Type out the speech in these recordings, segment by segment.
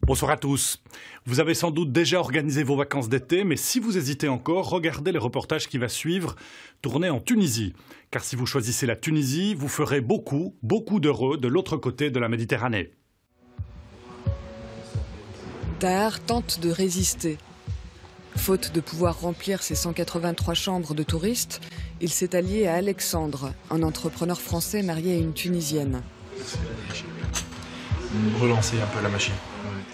Bonsoir à tous. Vous avez sans doute déjà organisé vos vacances d'été, mais si vous hésitez encore, regardez les reportages qui va suivre, tournés en Tunisie. Car si vous choisissez la Tunisie, vous ferez beaucoup d'heureux de l'autre côté de la Méditerranée. Tahar tente de résister. Faute de pouvoir remplir ses 183 chambres de touristes, il s'est allié à Alexandre, un entrepreneur français marié à une Tunisienne. Relancer un peu la machine.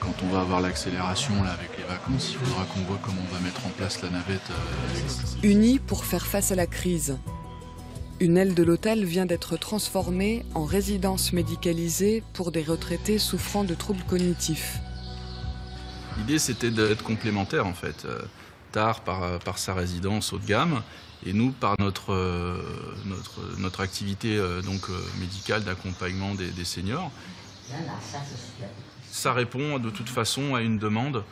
Quand on va avoir l'accélération là, avec les vacances, il faudra qu'on voit comment on va mettre en place la navette. Unis pour faire face à la crise. Une aile de l'hôtel vient d'être transformée en résidence médicalisée pour des retraités souffrant de troubles cognitifs. L'idée, c'était d'être complémentaires, en fait. Tahar par sa résidence haut de gamme, et nous par notre activité médicale d'accompagnement des seniors. Ça répond de toute façon à une demande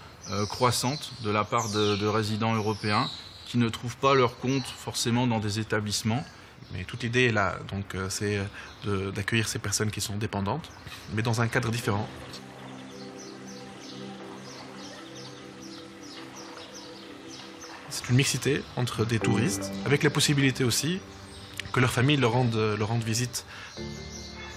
croissante de la part de résidents européens qui ne trouvent pas leur compte forcément dans des établissements. Mais toute l'idée est là, donc c'est d'accueillir ces personnes qui sont dépendantes, mais dans un cadre différent. C'est une mixité entre des touristes, avec la possibilité aussi que leur famille leur rende visite.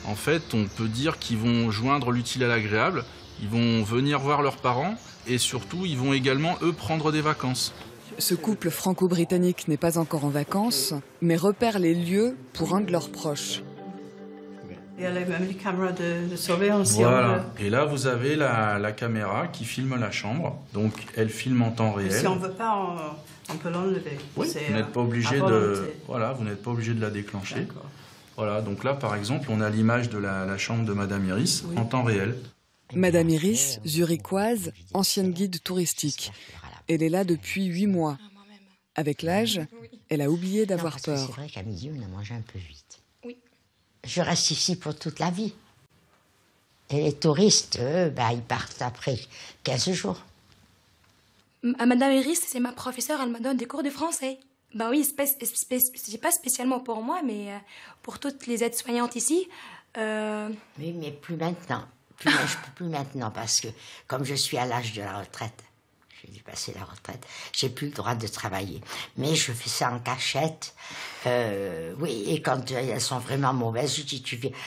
En fait, on peut dire qu'ils vont joindre l'utile à l'agréable, ils vont venir voir leurs parents et surtout, ils vont également, eux, prendre des vacances. Ce couple franco-britannique n'est pas encore en vacances, mais repère les lieux pour un de leurs proches. Il y a même les caméras de surveillance. Voilà. Et là, vous avez la caméra qui filme la chambre. Donc, elle filme en temps réel. Si on ne veut pas, on peut l'enlever. Oui, vous n'êtes pas obligé vous n'êtes pas obligé de la déclencher. Voilà, donc là, par exemple, on a l'image de la chambre de Madame Iris en temps réel. Madame Iris, zurichoise, ancienne guide touristique. Elle est là depuis 8 mois. Avec l'âge, elle a oublié d'avoir peur. C'est vrai qu'à midi, on a mangé un peu vite. Oui. Je reste ici pour toute la vie. Et les touristes, eux, ils partent après 15 jours. Madame Iris, c'est ma professeure, elle me donne des cours de français. Ben oui, c'est pas spécialement pour moi, mais pour toutes les aides-soignantes ici. Oui, mais plus maintenant. Je peux plus maintenant parce que comme je suis à l'âge de la retraite, j'ai dû passer la retraite, j'ai plus le droit de travailler. Mais je fais ça en cachette. Oui, et quand elles sont vraiment mauvaises, je dis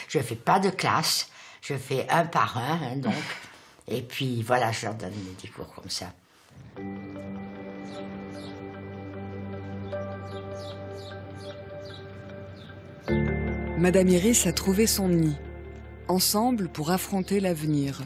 je fais pas de classe, je fais un par un, donc. Et puis voilà, je leur donne des cours comme ça. Madame Iris a trouvé son nid. Ensemble pour affronter l'avenir.